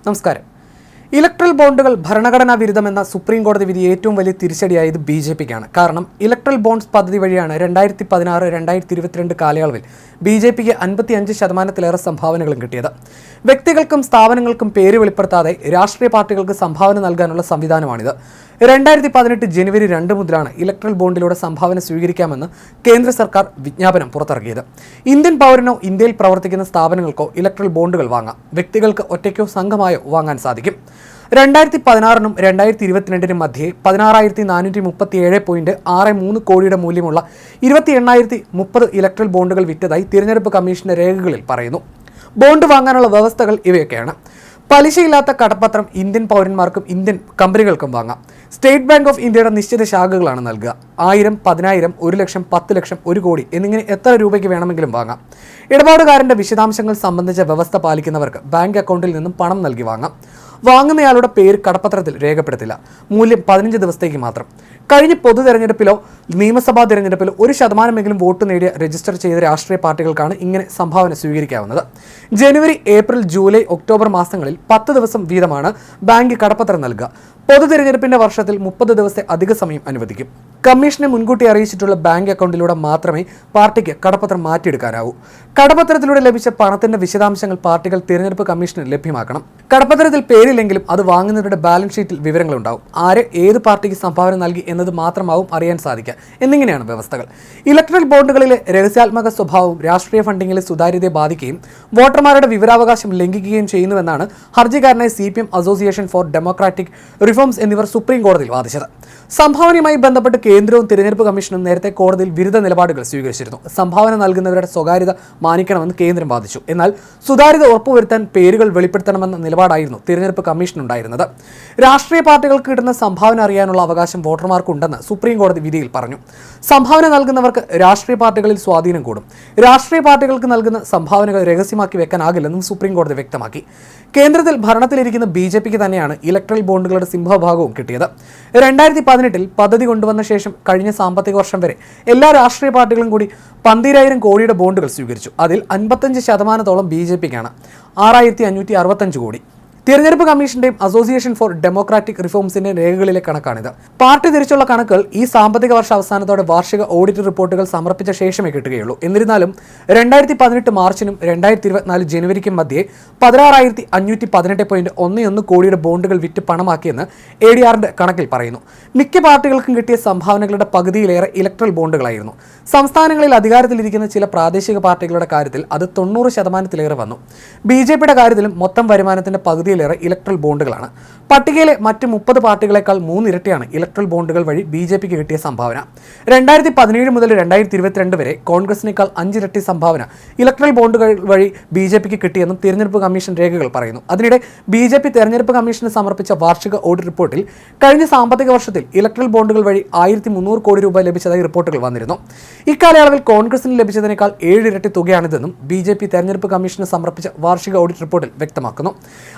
നമസ്കാരം. ഇലക്ട്രൽ ബോണ്ടുകൾ ഭരണഘടനാ വിരുദ്ധമെന്ന സുപ്രീം കോടതി വിധി ഏറ്റവും വലിയ തിരിച്ചടിയായത് BJPക്കാണ്. കാരണം ഇലക്ട്രൽ ബോണ്ട്സ് പദ്ധതി വഴിയാണ് 2016-2022 കാലയളവിൽ BJPക്ക് 55% സംഭാവനകളും കിട്ടിയത്. വ്യക്തികൾക്കും സ്ഥാപനങ്ങൾക്കും പേര് വെളിപ്പെടുത്താതെ രാഷ്ട്രീയ പാർട്ടികൾക്ക് സംഭാവന നൽകാനുള്ള സംവിധാനമാണിത്. 2018 ജനുവരി 2 മുതലാണ് ഇലക്ട്രൽ ബോണ്ടിലൂടെ സംഭാവന സ്വീകരിക്കാമെന്ന് കേന്ദ്ര സർക്കാർ വിജ്ഞാപനം പുറത്തിറക്കിയത്. ഇന്ത്യൻ പൗരനോ ഇന്ത്യയിൽ പ്രവർത്തിക്കുന്ന സ്ഥാപനങ്ങൾക്കോ ഇലക്ട്രൽ ബോണ്ടുകൾ വാങ്ങാം. വ്യക്തികൾക്ക് ഒറ്റയ്ക്കോ സംഘമായോ വാങ്ങാൻ സാധിക്കും. 2016 2022 മധ്യേ 16,437.63 കോടിയുടെ മൂല്യമുള്ള 28,030 ഇലക്ട്രൽ ബോണ്ടുകൾ വിറ്റതായി തിരഞ്ഞെടുപ്പ് കമ്മീഷന്റെ രേഖകളിൽ പറയുന്നു. ബോണ്ട് വാങ്ങാനുള്ള വ്യവസ്ഥകൾ ഇവയൊക്കെയാണ്. പലിശയില്ലാത്ത കടപ്പത്രം ഇന്ത്യൻ പൗരന്മാർക്കും ഇന്ത്യൻ കമ്പനികൾക്കും വാങ്ങാം. സ്റ്റേറ്റ് ബാങ്ക് ഓഫ് ഇന്ത്യയുടെ നിശ്ചിത ശാഖകളാണ് നൽകുക. 1000, 10,000, 1 ലക്ഷം, 10 ലക്ഷം, 1 കോടി എന്നിങ്ങനെ എത്ര രൂപയ്ക്ക് വേണമെങ്കിലും വാങ്ങാം. ഇടപാടുകാരന്റെ വിശദാംശങ്ങൾ സംബന്ധിച്ച വ്യവസ്ഥ പാലിക്കുന്നവർക്ക് ബാങ്ക് അക്കൗണ്ടിൽ നിന്നും പണം നൽകി വാങ്ങാം. വാങ്ങുന്നയാളുടെ പേര് കടപ്പത്രത്തിൽ രേഖപ്പെടുത്തില്ല. മൂല്യം 15 ദിവസത്തേക്ക് മാത്രം. കഴിഞ്ഞ പൊതു തെരഞ്ഞെടുപ്പിലോ നിയമസഭാ തെരഞ്ഞെടുപ്പിലോ 1% വോട്ട് നേടിയ രജിസ്റ്റർ ചെയ്ത രാഷ്ട്രീയ പാർട്ടികൾക്കാണ് ഇങ്ങനെ സംഭാവന സ്വീകരിക്കാവുന്നത്. ജനുവരി, ഏപ്രിൽ, ജൂലൈ, ഒക്ടോബർ മാസങ്ങളിൽ 10 ദിവസം വീതമാണ് ബാങ്ക് കടപ്പത്രം നൽകുക. പൊതു തെരഞ്ഞെടുപ്പിന്റെ വർഷത്തിൽ 30 ദിവസത്തെ അധിക സമയം അനുവദിക്കും. കമ്മീഷനെ മുൻകൂട്ടി അറിയിച്ചിട്ടുള്ള ബാങ്ക് അക്കൗണ്ടിലൂടെ മാത്രമേ പാർട്ടിക്ക് കടപ്പത്രം മാറ്റിയെടുക്കാനാവൂ. കടപ്പത്രത്തിലൂടെ ലഭിച്ച പണത്തിന്റെ വിശദാംശങ്ങൾ പാർട്ടികൾ തിരഞ്ഞെടുപ്പ് കമ്മീഷന് ലഭ്യമാക്കണം. കടപ്പത്രത്തിൽ പേരില്ലെങ്കിലും അത് വാങ്ങുന്നവരുടെ ബാലൻസ് ഷീറ്റിൽ വിവരങ്ങളുണ്ടാവും. ആര് ഏത് പാർട്ടിക്ക് സംഭാവന നൽകി എന്നത് മാത്രമാവും അറിയാൻ സാധിക്കുക. എന്നിങ്ങനെയാണ് വ്യവസ്ഥകൾ. ഇലക്ട്രൽ ബോണ്ടുകളിലെ രഹസ്യാത്മക സ്വഭാവവും രാഷ്ട്രീയ ഫണ്ടിങ്ങിലെ സുതാര്യതയെ ബാധിക്കുകയും വോട്ടർമാരുടെ വിവരാവകാശം ലംഘിക്കുകയും ചെയ്യുന്നുവെന്നാണ് ഹർജിക്കാരനായ CPM association for Democratic reforms എന്നിവർ സുപ്രീം കോടതിയിൽ വാദിച്ചത്. സംഭാവനയുമായി ബന്ധപ്പെട്ട് കേന്ദ്രവും തിരഞ്ഞെടുപ്പ് കമ്മീഷനും നേരത്തെ കോടതിയിൽ വിരുദ്ധ നിലപാടുകൾ സ്വീകരിച്ചിരുന്നു. സംഭാവന നൽകുന്നവരുടെ സ്വകാര്യത മാനിക്കണമെന്ന് കേന്ദ്രം വാദിച്ചു. എന്നാൽ സുതാര്യത ഉറപ്പുവരുത്താൻ പേരുകൾ വെളിപ്പെടുത്തണമെന്ന നിലപാടായിരുന്നു തിരഞ്ഞെടുപ്പ് കമ്മീഷനുണ്ടായിരുന്നത്. രാഷ്ട്രീയ പാർട്ടികൾക്ക് കിട്ടുന്ന സംഭാവന അറിയാനുള്ള അവകാശം വോട്ടർമാർക്കുണ്ടെന്ന് സുപ്രീം കോടതി വിധിയിൽ പറഞ്ഞു. സംഭാവന നൽകുന്നവർക്ക് രാഷ്ട്രീയ പാർട്ടികളിൽ സ്വാധീനം കൂടും. രാഷ്ട്രീയ പാർട്ടികൾക്ക് നൽകുന്ന സംഭാവനകൾ രഹസ്യമാക്കി വെക്കാനാകില്ലെന്നും സുപ്രീം കോടതി വ്യക്തമാക്കി. കേന്ദ്രത്തിൽ ഭരണത്തിലിരിക്കുന്ന BJPക്ക് തന്നെയാണ് ഇലക്ട്രൽ ബോണ്ടുകളുടെ സിംഹഭാഗവും കിട്ടിയത്. 2018 പദ്ധതി കൊണ്ടുവന്ന ശേഷം കഴിഞ്ഞ സാമ്പത്തിക വർഷം വരെ എല്ലാ രാഷ്ട്രീയ പാർട്ടികളും കൂടി 12,000 കോടിയുടെ ബോണ്ടുകൾ സ്വീകരിച്ചു. അതിൽ 55% BJPക്കാണ്. 6,565 കോടി. തിരഞ്ഞെടുപ്പ് കമ്മീഷന്റെയും അസോസിയേഷൻ ഫോർ ഡെമോക്രാറ്റിക് റിഫോംസിന്റെ രേഖകളിലെ കണക്കാണിത്. പാർട്ടി തിരിച്ചുള്ള കണക്കുകൾ ഈ സാമ്പത്തിക വർഷ അവസാനത്തോടെ വാർഷിക ഓഡിറ്റ് റിപ്പോർട്ടുകൾ സമർപ്പിച്ച ശേഷമേ കിട്ടുകയുള്ളൂ. എന്നിരുന്നാലും 2018 മാർച്ചിനും 2024 ജനുവരിക്കും മധ്യേ 16,518.11 കോടിയുടെ ബോണ്ടുകൾ വിറ്റ് പണമാക്കിയെന്ന് ADRന്റെ കണക്കിൽ പറയുന്നു. മിക്ക പാർട്ടികൾക്കും കിട്ടിയ സംഭാവനകളുടെ പകുതിയിലേറെ ഇലക്ട്രൽ ബോണ്ടുകളായിരുന്നു. സംസ്ഥാനങ്ങളിൽ അധികാരത്തിലിരിക്കുന്ന ചില പ്രാദേശിക പാർട്ടികളുടെ കാര്യത്തിൽ അത് 90%-ലേറെ വന്നു. BJPയുടെ കാര്യത്തിലും മൊത്തം വരുമാനത്തിന്റെ പകുതിയിലേറെ ഇലക്ട്രൽ ബോണ്ടുകളാണ്. പട്ടികയിലെ മറ്റ് 30 പാർട്ടികളെക്കാൾ 3 ഇരട്ടിയാണ് ഇലക്ട്രൽ ബോണ്ടുകൾ വഴി BJPക്ക് കിട്ടിയ സംഭാവന. 2017 മുതൽ 2022 വരെ കോൺഗ്രസിനേക്കാൾ 5 ഇരട്ടി സംഭാവന ഇലക്ട്രൽ ബോണ്ടുകൾ വഴി BJPക്ക് കിട്ടിയെന്നും തിരഞ്ഞെടുപ്പ് കമ്മീഷൻ രേഖകൾ പറയുന്നു. അതിനിടെ BJP തെരഞ്ഞെടുപ്പ് കമ്മീഷന് സമർപ്പിച്ച വാർഷിക ഓഡിറ്റ് റിപ്പോർട്ടിൽ കഴിഞ്ഞ സാമ്പത്തിക വർഷത്തിൽ ഇലക്ട്രൽ ബോണ്ടുകൾ വഴി 1,300 കോടി രൂപ ലഭിച്ചതായി റിപ്പോർട്ടുകൾ വന്നിരുന്നു. ഇക്കാലയളവിൽ കോൺഗ്രസിന് ലഭിച്ചതിനേക്കാൾ 7 ഇരട്ടി തുകയാണിതെന്നും BJP തെരഞ്ഞെടുപ്പ് കമ്മീഷന് സമർപ്പിച്ച വാർഷിക ഓഡിറ്റ് റിപ്പോർട്ടിൽ വ്യക്തമാക്കുന്നു.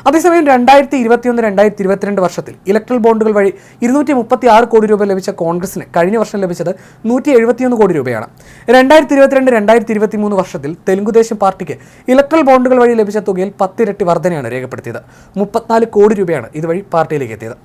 അതേസമയം 2021-2022 വർഷത്തിൽ ഇലക്ട്രൽ ബോണ്ടുകൾ വഴി 236 കോടി രൂപ ലഭിച്ച കോൺഗ്രസിന് കഴിഞ്ഞ വർഷം ലഭിച്ചത് 171 കോടി രൂപയാണ്. 2022-2023 വർഷത്തിൽ തെലുങ്കുദേശം പാർട്ടിക്ക് ഇലക്ട്രൽ ബോണ്ടുകൾ വഴി ലഭിച്ച തുകയിൽ 10 ഇരട്ടി വർധനയാണ് രേഖപ്പെടുത്തിയത്. 34 കോടി രൂപയാണ് ഇതുവഴി പാർട്ടിയിലേക്ക് എത്തിയത്.